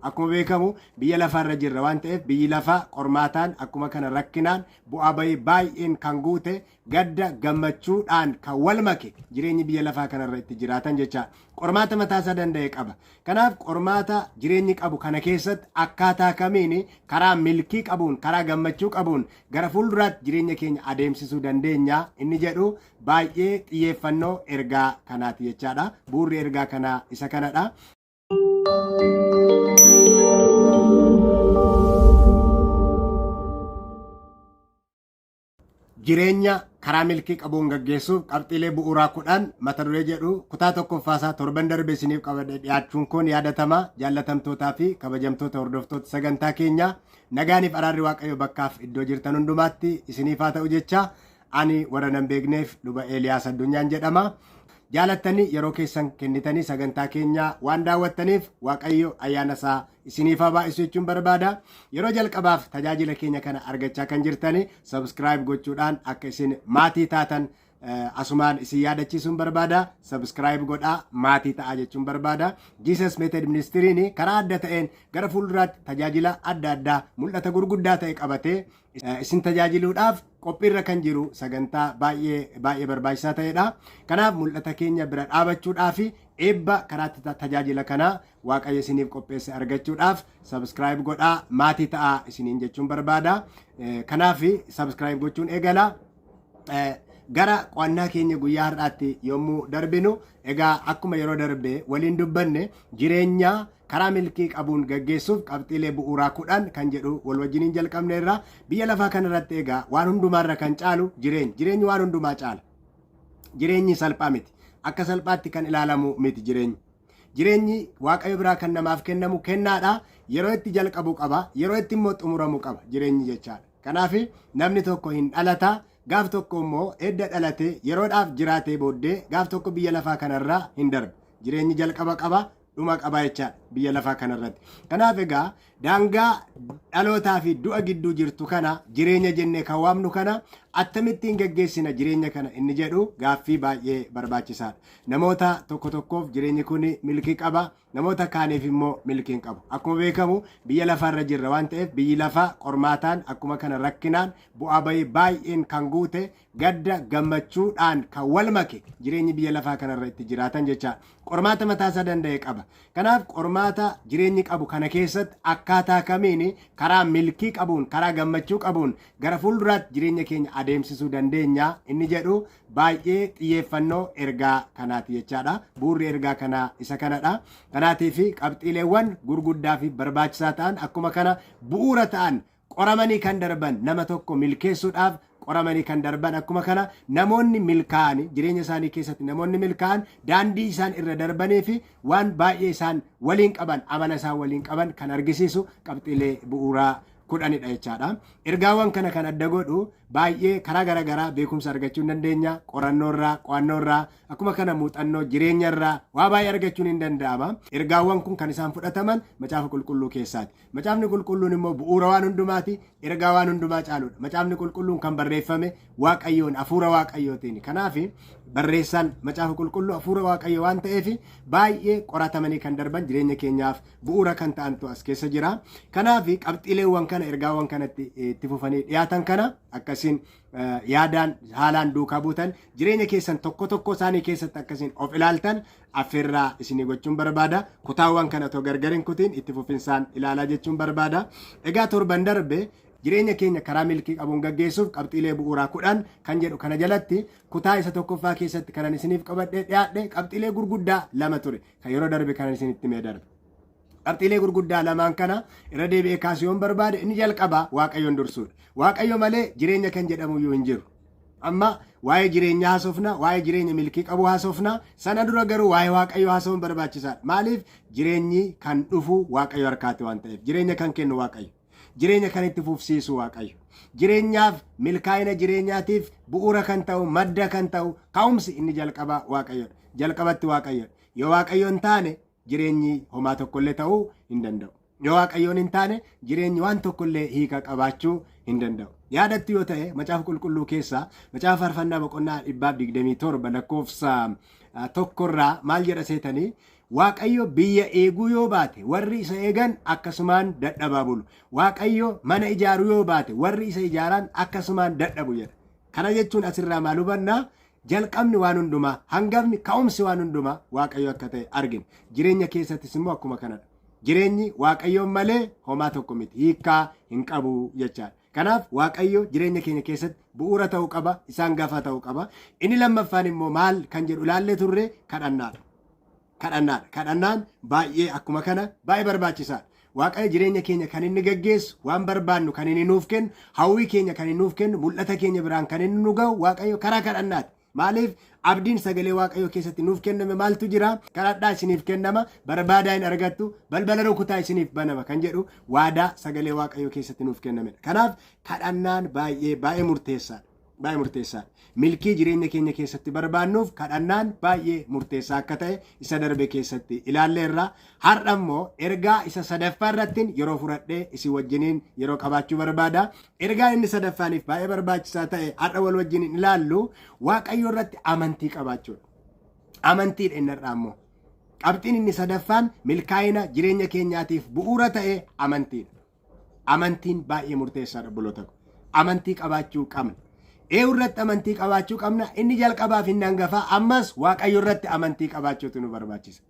akkuma beekamu biyya lafaarra jirra waan ta'eef biyyi lafaa qormaataan akkuma kana rakkinaan bu'aa bahii baay'een kan guute gadda gammachuudhaan kan wal make jireenyi biyya lafaa kanarra itti jiraatan jecha qormaata mataasaa danda'e qaba. Kanaaf qormaata jireenyi qabu kana keessatti akkaataa kamiin karaa milkii qabuun karaa gammachuu qabuun gara fuulduraatti jireenya keenya adeemsisuu dandeenya inni jedhu baay'ee xiyyeeffannoo ergaa kanaati jechaadha. Bu'uurri ergaa kanaa isa kanadha. Jireenya karaa milkii qabuun gaggeessuuf qabxiilee bu'uuraa 10 mata duree jedhu kutaa tokkoffaasaa torban darbe isiniif qabadhe dhiyaachuun kun yaadatama. Jaallatamtootaa fi kabajamtoota hordoftoota sagantaa keenya nagaaniif araarri waaqayyo bakkaaf iddoo jirtan hundumaatti isiniif haa ta'u jecha ani warra nan beekneef luba Eeliyaas Addunyaan jedhama. Jaalattanii yeroo keessan kennitanii sagantaa keenya waan daawwattaniif waaqayyo ayyaana isaa isiniif haa baay'isu jechuun barbaada. Yeroo jalqabaaf tajaajila keenya kana argachaa kan jirtanii subscribe gochuudhaan akka isin maatii taatan asumaan isin yaadachiisuun barbaada. Subscribe godhaa maatii ta'a jechuun barbaada. Jesus Method Ministiriin karaa adda ta'een gara fuulduraatti tajaajila adda addaa mul'ata gurguddaa ta'e qabatee isin tajaajiluudhaaf qophiirra kan jiru sagantaa baay'ee barbaachisaa ta'edha. Kanaaf mul'ata keenya bira dhaabachuudhaaf eebba karaatti tajaajila kana waaqayyo isiniif qopheesse argachuudhaaf subscribe godhaa maatii ta'a isiniin jechuun barbaada. Kanaaf subscribe gochuun eegala. Gara qo'annaa keenya guyyaa har'aatti yommuu darbinu egaa akkuma yeroo darbe waliin dubbanne jireenya karaa milkii qabuun gaggeessuuf qabxiilee bu'uuraa 10 kan jedhu wal wajjiniin jalqabneerra. Biyya lafaa kanarratti egaa waan hundumaarra kan caalu jireenyi waan hundumaa caala. Jireenyi salphaa miti. Akka salphaatti kan ilaalamu miti jireenyi waaqayyo biraa kan namaaf kennamu kennaadha. Yeroo itti jalqabu qaba, yeroo itti immoo xumuramu qaba jireenyi jechaadha. Kanaaf namni tokko hin dhalata. Gaaf tokko immoo edda dhalatee yeroodhaaf jiraatee booddee gaaf tokko biyya lafaa kanarraa hin darbu. Jireenyi jalqaba qaba, dhuma qaba jechaadha biyya lafaa kanarratti. Kanaaf egaa daangaa dhalootaa fi du'a gidduu jirtu kana jireenya jennee kan waamnu kana akkamittiin gaggeessina jireenya kana inni jedhu gaaffii baay'ee barbaachisaadha. Namoota tokkoof jireenyi kun milkii qaba, namoota kaaniif immoo milkii hin qabu. Akkuma beekamu biyya lafaarra jirra waan ta'eef biyyi lafaa qormaataan akkuma kana rakkinaan bu'aa bahii baay'een kan guute gadda gammachuudhaan kan wal make jireenyi biyya lafaa kanarra itti jiraatan jecha qormaata mataasaa danda'e qaba. Kanaaf qormaata jireenyi qabu kana keessatti akkaataa kamiin karaa milkii qabuun karaa gammachuu qabuun gara fuulduraatti jireenya keenya adeemsisuu dandeenya inni jedhu baay'ee xiyyeeffannoo ergaa kanaati jechaadha. Bu'uurri ergaa kanaa isa kanadha. Kanaatiif qabxiileewwan gurguddaa fi barbaachisaa ta'an akkuma kana bu'uura ta'an qoramanii kan darban nama tokko milkeessuudhaaf qoramanii kan darban akkuma kana namoonni milkaa'an jireenya isaanii keessatti namoonni milkaa'an daandii isaan irra darbanii fi waan baay'ee isaan waliin qaban amana isaan waliin qaban kan argisiisu qabxiilee bu'uuraa 10dha jechaadha. Ergaawwan kana kan adda godhu baay'ee karaa garaagaraa beekumsa argachuu hin dandeenya. Qorannoorraa, qo'annoorraa akkuma kana muuxannoo jireenyarraa waa baay'ee argachuun hin danda'ama. Ergaawwan kun kan isaan fudhataman macaafa qulqulluu keessaati. Macaafni qulqulluun immoo bu'uura waan hundumaati. Ergaa waan hundumaa caaludha. Macaafni qulqulluun kan barreeffame waaqayyoon hafuura waaqayyootiin. Kanaaf barreessaan macaafa qulqulluu hafuura waaqayyoo waan ta'eef baay'ee qoratamanii kan darban jireenya keenyaaf bu'uura kan ta'antu as keessa jira. Kanaaf qabxiileewwan kana ergaawwan kanatti itti fufanii dhiyaatan kana akkasiin yaadaan haalaan duukaa buutan jireenya keessan tokko isaanii keessatti akkasiin of ilaaltan affeerraa isinii gochuun barbaada. Kutaawwan kana otoo gargarin kutiin itti fufinsaan ilaalaa jechuun barbaada. Egaa torban darbe jireenya keenya karaa milkii qabuun gaggeessuuf qabxiilee bu'uuraa 10 kan jedhu kana jalatti kutaa isa tokkoffaa keessatti kanan isiniif qabadhee dhiyaadhe qabxiilee gurguddaa 2 ture kan yeroo darbe kanan isinitti mee darbe. Qabxiilee gurguddaa lamaan kana irra deebi'ee kaasuun barbaade inni jalqabaa waaqayyoon dursuudha. Waaqayyo malee jireenya kan jedhamu iyyuu hin jiru. Amma waa'ee jireenya haasofna, waa'ee jireenya milkii qabu haasofna. Sana dura garuu waa'ee waaqayyo haasa'uun barbaachisaadha. Maaliif jireenyi kan dhufu waaqayyo harkaati waan ta'eef jireenya kan kennu waaqayyo. Jireenya kan itti fufsiisu waaqayyo. Jireenyaaf milkaa'ina jireenyaatiif bu'uura kan ta'u madda kan ta'u ka'umsi inni jalqabaa waaqayyoodha. Jalqabatti waaqayyoodha. Yoo waaqayyo hin taane jireenyi homaa tokkollee ta'uu hin danda'u. Yoo waaqayyoon hin taane jireenyi waan tokkollee hiika qabaachuu hin danda'u. Yaadatti yoo ta'e macaafa qulqulluu keessaa macaafa faarfannaa boqonnaa 127 lakkoofsa 1 maal jedha seetanii Waaqayyo biyya eeguu yoo baate warri isa eegan akkasumaan dadhabaa bulu. Waaqayyo mana ijaaruu yoo baate warri isa ijaaran akkasumaan dadhabu jedha. Kana jechuun asirraa maal hubannaa? Jalqabni waan hundumaa, hangafni ka'umsi waan hundumaa Waaqayyo akka ta'e argina. Jireenya keessattis immoo akkuma kanadha. Jireenyi Waaqayyoon malee homaa tokko miti. Hiikkaa hin qabu jechaadha. Kanaaf Waaqayyo jireenya keenya keessatti bu'uura ta'uu qaba, isaan gaafa ta'uu qaba. Inni lammaffaan immoo maal kan jedhu ilaallee turre kadhannaadha. Kadhannaan baay'ee akkuma kana baay'ee barbaachisaadha. Waaqayyo jireenya keenya kan inni gaggeessu, waan barbaannu kan inni nuuf kennu, hawwii keenya kan inni nuuf kennu, mul'ata keenya biraan kan inni nu ga'u Waaqayyo karaa kadhannaati. Maaliif abdiin sagalee Waaqayyo keessatti nuuf kenname maaltu jira? Kadhadhaa isiniif kennama, barbaadaa hin argattu, balbala rukutaa isiniif banama kan jedhu waadaa sagalee Waaqayyo keessatti nuuf kennamedha. Kanaaf kadhannaan baay'ee murteessaadha. Baay'ee murteessaadha. Milkii jireenya keenya keessatti barbaannuuf kadhannaan baay'ee murteessaa akka ta'e isa darbe keessatti ilaalleerra. Har'a immoo ergaa isa sadaffaa irratti yeroo fudhadhee isin wajjiniin yeroo qabaachuu barbaada. Ergaan inni sadaffaaniif baay'ee barbaachisaa ta'e har'a wal wajjiniin ilaallu Waaqayyo irratti amantii qabaachuudha. Amantiidha inni har'a immoo. Qabxiin inni sadaffaan milkaa'ina jireenya keenyaatiif bu'uura ta'e amantiidha. Amantiin baay'ee murteessaadha buloota. Amantii qabaachuu qabna. Irratti amantii qabaachuu qabna. Inni jalqabaaf inni hangafaa ammas Waaqayyo irratti amantii qabaachuutu nu barbaachisa.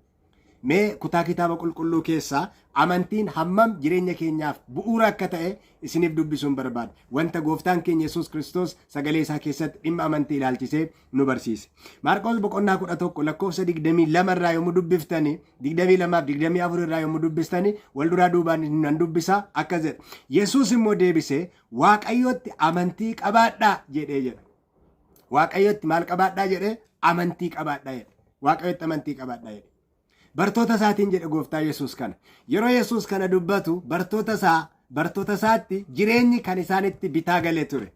Mee kutaa kitaaba qulqulluu keessaa amantiin hammam jireenya keenyaaf bu'uura akka ta'e isiniif dubbisuun barbaada. Wanta gooftaan keenya Yesuus Kiristoos sagalee isaa keessatti dhimma amantii ilaalchisee nu barsiise. Maarqos boqonnaa 11 lakkoofsa 22 irraa yommuu dubbiftani, 22 fi 24 irraa yommuu dubbistani wal duraa duubaan nan dubbisa akkas jedha. Yesuus immoo deebisee Waaqayyotti amantii qabaadhaa jedhee jedha. Waaqayyotti maal qabaadhaa jedhee? Amantii qabaadhaa jedhe. Waaqayyotti amantii qabaadhaa jedhe. Bartoota isaatiin jedhe gooftaa Yesuus kana. Yeroo Yesuus kana dubbatu bartoota isaatti jireenyi kan isaanitti bitaa galee ture.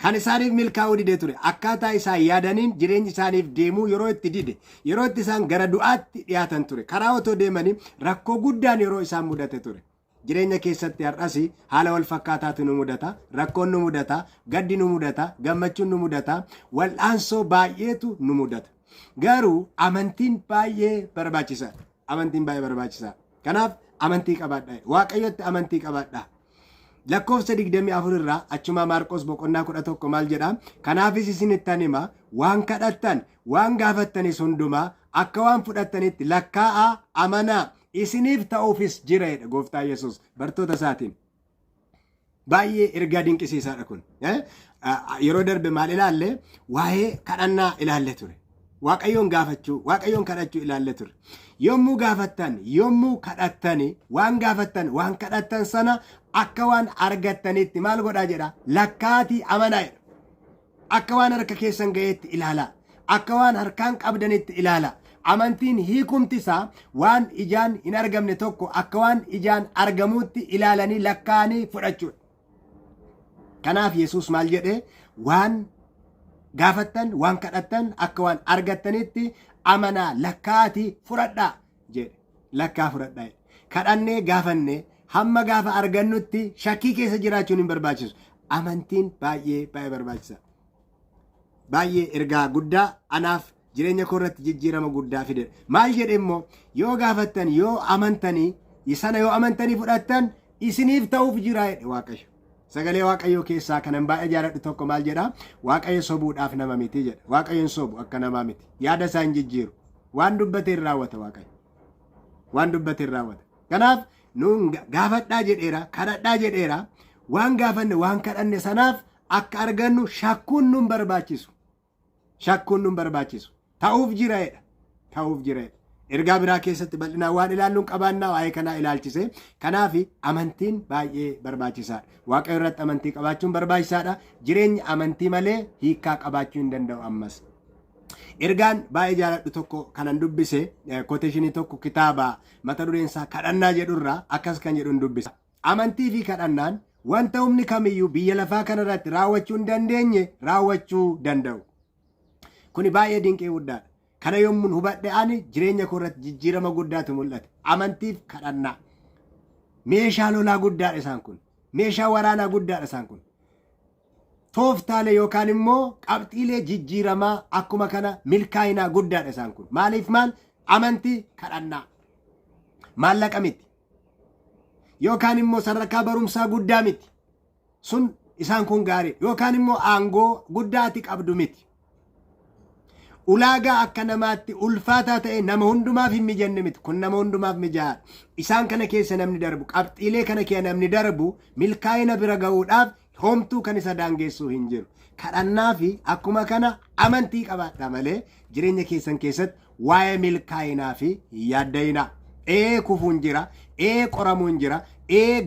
Kan isaaniif milkaa'uu dide ture. Akkaataa isaan yaadaniin jireenyi isaaniif deemuu yeroo itti dide, yeroo itti isaan gara du'aatti dhiyaatan ture. Karaa otoo deemanii rakkoo guddaan yeroo isaan mudate ture. Jireenya keessatti har'as haala wal fakkaataatu nu mudata, rakkoon nu mudata, gaddi nu mudata, gammachuun nu mudata, wal'aansoo baay'eetu nu mudata. Garuu amantiin baay'ee barbaachisaadha. Amantiin baay'ee barbaachisaadha. Kanaaf amantii qabaadhaa. Waaqayyotti amantii qabaadhaa. Lakkoofsa 24 irraa achuma Maarqos boqonnaa 11 maal jedha? Kanaafis isinittan hima waan kadhattan, waan gaafattanis hundumaa akka waan fudhattanitti lakkaa'aa amanaa isiniif ta'uufis jira jedha gooftaa Yesuus bartoota isaatiin. Baay'ee ergaa dinqisiisaadha kun. Yeroo darbe maal ilaalle? Waa'ee kadhannaa ilaalle ture. Waaqayyoon gaafachuu, Waaqayyoon kadhachuu ilaalle ture. Yommuu gaafattan, yommuu kadhattani, waan gaafattan, waan kadhattan sana akka waan argattanitti maal godhaa jedha? Lakkaatii amanaa jedha. Akka waan harka keessan ga'eetti ilaala. Akka waan harkaan qabdanitti ilaala. Amantiin hiikumti isaa waan ijaan hin argamne tokko akka waan ijaan argamuutti ilaalanii lakkaa'anii fudhachuudha. Kanaaf Yesuus maal jedhee? Waan gaafattan, waan kadhattan akka waan argattanitti amanaa lakkaatii fudhadhaa jedhe. Lakkaa fudhadhaa. Kadhannee gaafanne hamma gaafa argannutti shakkii keessa jiraachuun hin barbaachisu. Amantiin baay'ee barbaachisaa. Baay'ee ergaa guddaa anaaf jireenya koo irratti jijjiirama guddaa fide. Maal jedhe immoo? Yoo gaafattan, yoo amantanii, sana yoo amantanii fudhattan isiniif ta'uuf jira jedhe Waaqayyo. Sagalee Waaqayyoo keessaa kanan baay'ee jaaladhu tokko maal jedha? Waaqayyo sobuudhaaf nama miti jedha. Waaqayyoon sobu akka namaa miti. Yaada isaa hin jijjiiru. Waan dubbateen raawwata Waaqayyo. Waan dubbateen raawwata. Kanaaf nuun gaafadhaa jedheera, kadhadhaa jedheera. Waan gaafanne, waan kadhanne sanaaf akka argannu shakkuun nun barbaachisu. Shakkuun nun barbaachisu. Ta'uuf jira jedha. Ta'uuf jira jedha. Ergaa biraa keessatti bal'inaan waan ilaalluun qabaannaa waa'ee kanaa ilaalchise. Kanaaf amantiin baay'ee barbaachisaadha. Waaqayyo irratti amantii qabaachuun barbaachisaadha. Jireenya amantii malee hiikkaa qabaachuu hin danda'u ammas. Ergaan baay'ee jaaladhu tokko kanan dubbise koteeshinii tokko kitaaba mata dureen isaa kadhannaa jedhurraa akkas kan jedhuun dubbisa. Amantii fi kadhannaan wanta humni kamiyyuu biyya lafaa kanarratti raawwachuu hin dandeenye raawwachuu danda'u. Kuni baay'ee dinqii guddaadha. Kana yommuun hubadhe ani jireenya koo irratti jijjiirama guddaatu mul'ate. Amantiif kadhannaa. Meeshaa lolaa guddaadha isaan kun. Meeshaa waraanaa guddaadha isaan kun. Tooftaalee yookaan immoo qabxiilee jijjiiramaa akkuma kana milkaa'inaa guddaadha isaan kun. Maaliif maal? amantii kadhannaa maallaqa miti yookaan immoo sadarkaa barumsaa guddaa miti sun isaan kun gaarii yookaan immoo aangoo guddaa ati qabdu miti ulaagaa akka namaatti ulfaataa ta'e nama hundumaaf hin mijanne miti kun nama hundumaaf mijaa'aa isaan kana keessa namni darbu qabxiilee kana keessa namni darbu milkaa'ina bira ga'uudhaaf homtuu kan isa daangeessuu hin jiru kadhannaa fi akkuma kana amantii qabaadha malee jireenya keessan keessatti waa'ee milkaa'inaa fi yaaddayinaa kufuun jira qoramuun jira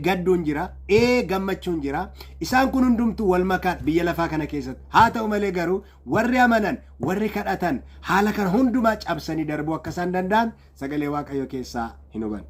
gadduun jira gammachuun jira isaan kun hundumtuu wal makaan biyya lafaa kana keessatti haa ta'u malee garuu warri amanan warri kadhatan haala kana hundumaa cabsanii darbuu akka isaan danda'an sagalee waaqayyo keessaa hin huban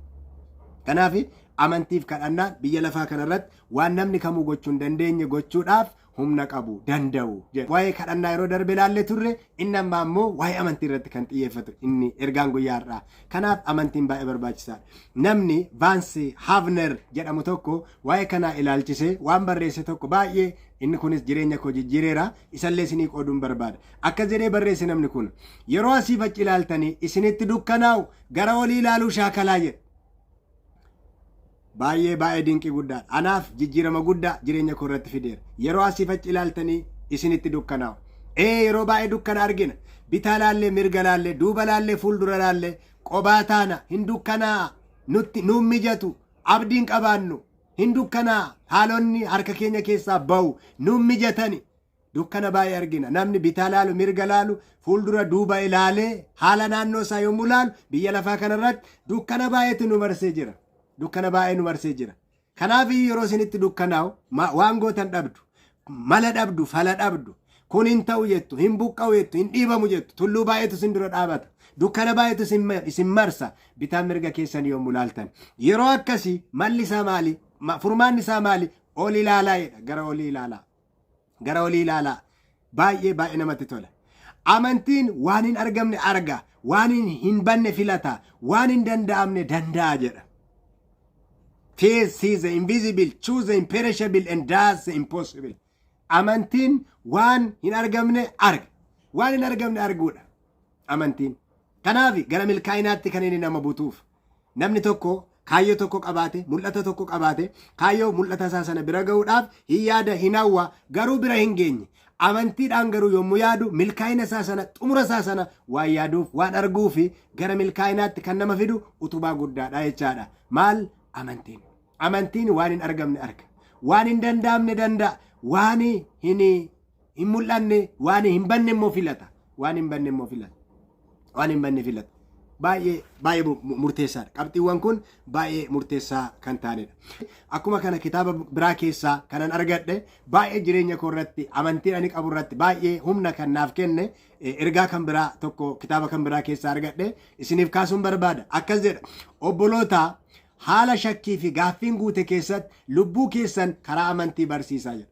kanaaf amantiif kadhannaa biyya lafaa kanarratti waan namni kamuu gochuu hin dandeenye gochuudhaaf humna qabu danda'u waa'ee kadhannaa yeroo darbe ilaalle turre inni ammaa immoo waa'ee amantii irratti kan xiyyeeffatu inni ergaan guyyaa har'aa kanaaf amantiin baay'ee barbaachisaadha namni vaansi haavner jedhamu tokko waa'ee kanaa ilaalchisee waan barreesse tokko baay'ee inni kunis jireenya koo jijjiireera isallee isinii qooduun barbaada akka jedhee barreesse namni kun yeroo asii fachi ilaaltanii isinitti dukkanaa'u gara olii ilaaluu shaakalaa jedha baay'ee dinqii guddaa anaaf jijjiirama guddaa jireenya koo irratti fideera yeroo asii fachi ilaaltanii isinitti dukkanaa'u yeroo baay'ee dukkana argina bitaa laallee mirga laallee duuba laallee fuuldura laallee qobaa taana hin dukkanaa nuun mijatu abdiin qabaannu hin dukkanaa haalonni harka keenya keessaa ba'u nuun mijatani dukkana baay'ee argina namni bitaa laalu mirga laalu fuuldura duuba ilaalee haala naannoo isaa yommuu laalu biyya lafaa kanarratti dukkana baay'eetu nu marsee jira dukkana baay'ee nu marsee jira kanaaf yeroo isinitti dukkanaa'u waan gootan dhabdu mala dhabdu fala dhabdu kun hin ta'u jettu hin buqqa'u jettu hin dhiibamu jettu tulluu baay'eetu isin dura dhaabata dukkana baay'eetu isin marsa bitaa mirga keessan yommuu laaltan yeroo akkasii malli isaa maali furmaanni isaa maali ol ilaalaa jedha gara olii ilaalaa baay'ee namatti tola amantiin waan hin argamne arga waan hin banne filata waan hin danda'amne danda'a jedha Faith sees the invisible, chooses the imperishable, and does the impossible. Amantiin waan hin argamne arga. Waan hin argamne arguudha. Amantiin. Kanaaf gara milkaa'inaatti kan inni nama butuuf. Namni tokko kaayyoo tokko qabaate, mul'ata tokko qabaate, kaayyoo mul'ata isaa sana bira ga'uudhaaf hin yaada hin hawwa garuu bira hin geenye. Amantiidhaan garuu yommuu yaadu milkaa'ina isaa sana xumura isaa sana waan yaaduuf waan arguu fi gara milkaa'inaatti kan nama fidu utubaa guddaadha jechaadha. Maal amantiin waan hin argamne arga waan hin danda'amne danda'a waan hin mul'anne waan hin banne immoo filata baay'ee murteessaadha qabxiiwwan kun baay'ee murteessaa kan ta'anidha akkuma kana kitaaba biraa keessaa kanan argadhe baay'ee jireenya koo irratti amantii ani qabu irratti baay'ee humna kan naaf kenne ergaa kan biraa tokko kitaaba kan biraa keessaa argadhe isiniif kaasuun barbaada akkas jedha obboloota haala shakkii fi gaaffiin guute keessatti lubbuu keessan karaa amantii barsiisaa jedha.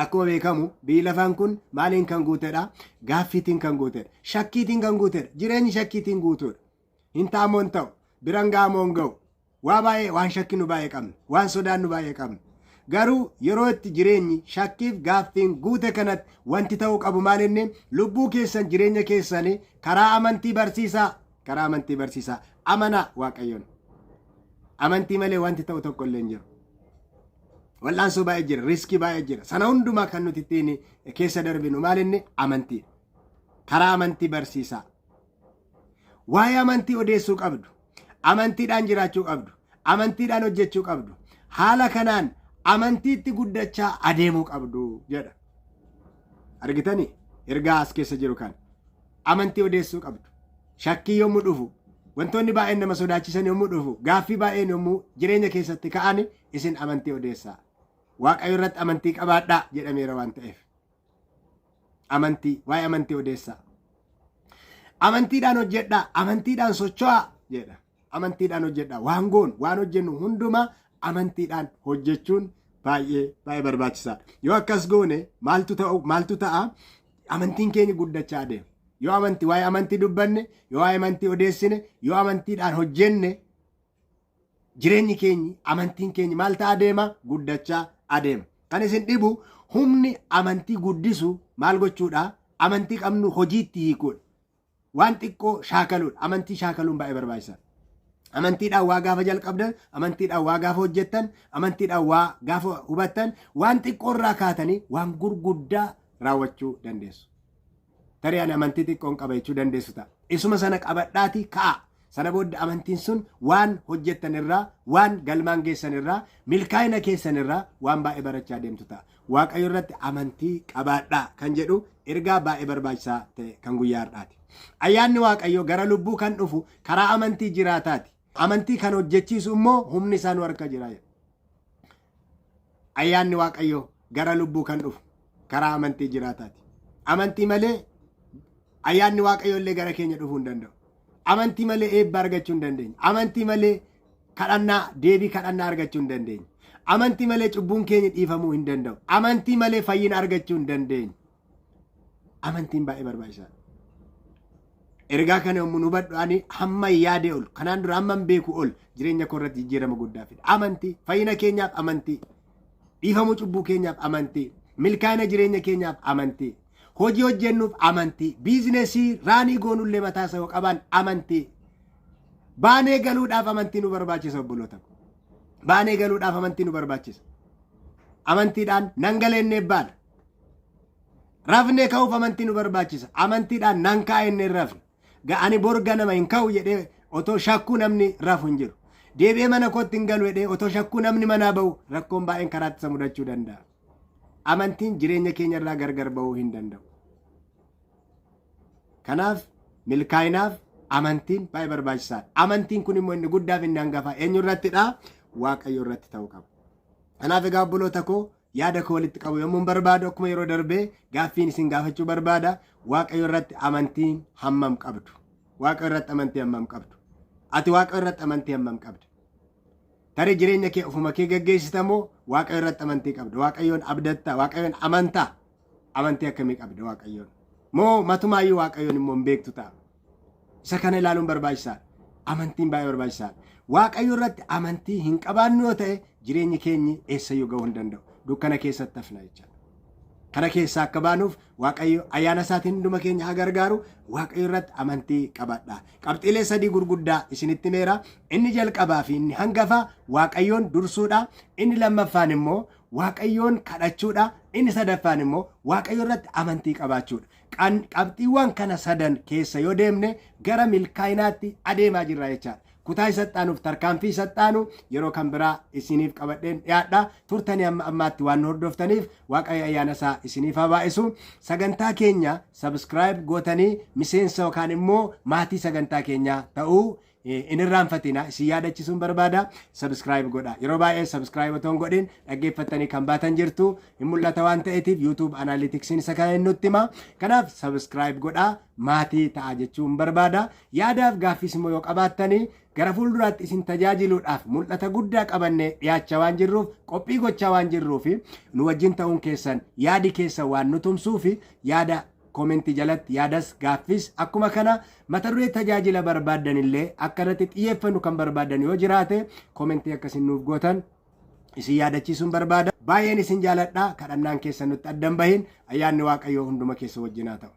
Akkuma beekamu biyyi lafaan kun maaliin kan guutedha? Gaaffiitiin kan guutedha. Shakkiitiin kan guutedha. Jireenyi shakkiitiin guutuudha. Hin ta'amoo hin ta'u. Biran ga'amoo hin ga'u. Waan shakki nu baay'ee qabna. Waan sodaan nu baay'ee qabna. Garuu yeroo itti jireenyi shakkiif gaaffiin guute kanatti wanti ta'uu qabu maal inni lubbuu keessan jireenya keessanii karaa amantii barsiisaa. Amanaa Waaqayyoon. Amantii malee wanti ta'u tokko illee hin jiru. Wal'aansoo baay'ee jira, riskii baay'ee jira. Sana hundumaa kan nuti ittiin keessa darbinu maal inni amantii. Karaa amantii barsiisaa. Waa'ee amantii odeessuu qabdu. Amantiidhaan jiraachuu qabdu. Amantiidhaan hojjechuu qabdu. Haala kanaan amantiitti guddachaa adeemuu qabdu jedha. Argitanii ergaa as keessa jiru kan amantii odeessuu qabdu. Shakkii yommuu dhufu wantoonni baay'een nama sodaachisan yommuu dhufu gaaffii baay'een yommuu jireenya keessatti ka'an isin amantii odeessaa. Waaqayyo irratti amantii qabaadhaa jedhameera waan ta'eef. Waa'ee amantii odeessaa. Amantiidhaan hojjedhaa, amantiidhaan socho'aa jedha. Amantiidhaan hojjedhaa. Waan hojjennu hundumaa amantiidhaan hojjechuun baay'ee barbaachisaadha. Yoo akkas goone maaltu ta'a? Amantiin keenya guddachaa adeema. Yoo waa'ee amantii dubbanne, yoo waa'ee amantii odeessine, yoo amantiidhaan hojjenne jireenyi keenya, amantiin keenya maal ta'a adeema? Guddachaa adeema. Kan isin dhibu humni amantii guddisu maal gochuudha? Amantii qabnu hojiitti hiikuudha. waan xiqqoo shaakaluudha. Amantii shaakaluun baay'ee barbaachisaadha. Amantiidhaan waa gaafa jalqabdan, amantiidhaan waa gaafa hojjettan, amantiidhaan waa gaafa hubattan, waan xiqqoo irraa kaatanii waan gurguddaa raawwachuu dandeessu. Tarii ani amantii xiqqoon qaba jechuu dandeessu ta'a. Isuma sana qabadhaati ka'a. Sana booda amantiin sun waan hojjettan irraa, waan galmaan geessan irraa, milkaa'ina keessan irraa waan baay'ee barachaa deemtu ta'a. Waaqayyo irratti amantii qabaadhaa kan jedhu ergaa baay'ee barbaachisaa ta'e kan guyyaa har'aati. Ayyaanni Waaqayyo gara lubbuu kan dhufu karaa amantii jiraataati. Amantii kan hojjechiisu immoo humni isaa nu harka jira. Ayyaanni Waaqayyo gara lubbuu kan dhufu karaa amantii jiraataati. Amantii malee ayyaanni Waaqayyo illee gara keenya dhufuu hin danda'u. Amantii malee eebba argachuu hin dandeenye. Amantii malee kadhannaa deebii kadhannaa argachuu hin dandeenye. Amantii malee cubbuun keenya dhiifamuu hin danda'u. Amantii malee fayyina argachuu hin dandeenye. Amantiin baay'ee barbaachisaadha. Ergaa kana yommuu hubadhu ani hamma yaadee ol kanaan dura hamma beeku ol jireenya koo irratti jijjiirama guddaa fida. Amantii fayyina keenyaaf amantii, dhiifamuu cubbuu keenyaaf amantii, milkaa'ina jireenya keenyaaf amantii, hojii hojjennuuf amantii, biizinesii raanii goonullee mataa isaa qaban amantii. Baanee galuudhaaf amantii nu barbaachisa obboloota. Baanee galuudhaaf amantii nu barbaachisa. Amantiidhaan nan galeennee baana. Rafnee ka'uuf amantii nu barbaachisa. Amantiidhaan nan kaa'ennee rafne. Ga'ani borga nama hin ka'u jedhee otoo shakkuu namni rafu hin jiru. Deebi'ee mana kootti hin galu jedhee otoo shakkuu namni manaa ba'u rakkoon baay'een karaatti isa mudachuu danda'a. Amantiin jireenya keenya irraa gargar ba'uu hin danda'u. Kanaaf milkaa'inaaf amantiin baay'ee barbaachisaadha. Amantiin kun immoo inni guddaaf inni hangafaa eenyu irrattidha? Waaqayyo irratti ta'uu qaba. Kanaaf egaa obboloota koo yaada koo walitti qabu yommuu barbaadu akkuma yeroo darbee gaaffiin isin gaafachuu barbaada. Waaqayyo irratti amantiin hammam qabdu? Waaqayyo irratti amantii hammam qabdu? Ati Waaqayyo irratti amantii hammam qabda? Tarii jireenya kee ofuma kee gaggeessita moo Waaqayyo irratti amantii qabda? Waaqayyoon abdatta? Waaqayyoon amantaa? Amantii akkamii qabda Waaqayyoon? Moo matumaayyuu Waaqayyoon immoo hin beektu ta'a? Isa kana ilaaluun barbaachisaadha. Amantiin baay'ee barbaachisaadha. Waaqayyo irratti amantii hin qabaannu yoo ta'e jireenyi keenyi eessayyuu ga'uu hin danda'u. Dukkana keessatti hafna jechaadha. Kana keessaa akka baanuuf Waaqayyo ayyaana isaatiin hunduma keenya haa gargaaru. Waaqayyo irratti amantii qabaadhaa. Qabxiilee sadii gurguddaa isinitti meera. Inni jalqabaa fi inni hangafa Waaqayyoon dursuudha. Inni lammaffaan immoo Waaqayyoon kadhachuudha. Inni sadaffaan immoo Waaqayyo irratti amantii qabaachuudha. Qabxiiwwan kana sadan keessa yoo deemne gara milkaa'inaatti adeemaa jirra jechaadha. Kutaa isaxxaanuuf tarkaanfii isaxxaanu yeroo kan biraa isiniif qabadheen dhiyaadha. Turtanii amma ammaatti waan hordoftaniif Waaqayyo ayyaana isaa isiniif haa baay'isu. Sagantaa keenya subscribe gootanii miseensa yookaan immoo maatii sagantaa keenyaa ta'uu in irraanfatina isin yaadachiisuun barbaada. Subscribe godha. Yeroo baay'ee subscribe otoo hin godhin dhaggeeffattanii kan baatan jirtu hin mul'ata waan ta'eetiif YouTube analytics isa kana nutti hima. Kanaaf subscribe godha maatii ta'a jechuun barbaada. Yaadaaf gaaffiis immoo yoo qabaattanii gara fuulduraatti isin tajaajiluudhaaf mul'ata guddaa qabannee dhiyaachaa waan jirruuf qophii gochaa waan jirruuf nu wajjin ta'uun keessan yaadi keessan waan nu tumsuuf yaada komentii jalatti yaadas gaaffis akkuma kana mata duree tajaajila barbaadan illee akkanatti xiyyeeffannu kan barbaadan yoo jiraate komentii akkasiin nuuf gootan isin yaadachiisuun barbaada. Baay'een isin jaaladha. Kadhannaan keessan nutti addan bahin. Ayyaanni Waaqayyoo hunduma keessa wajjin haa ta'u.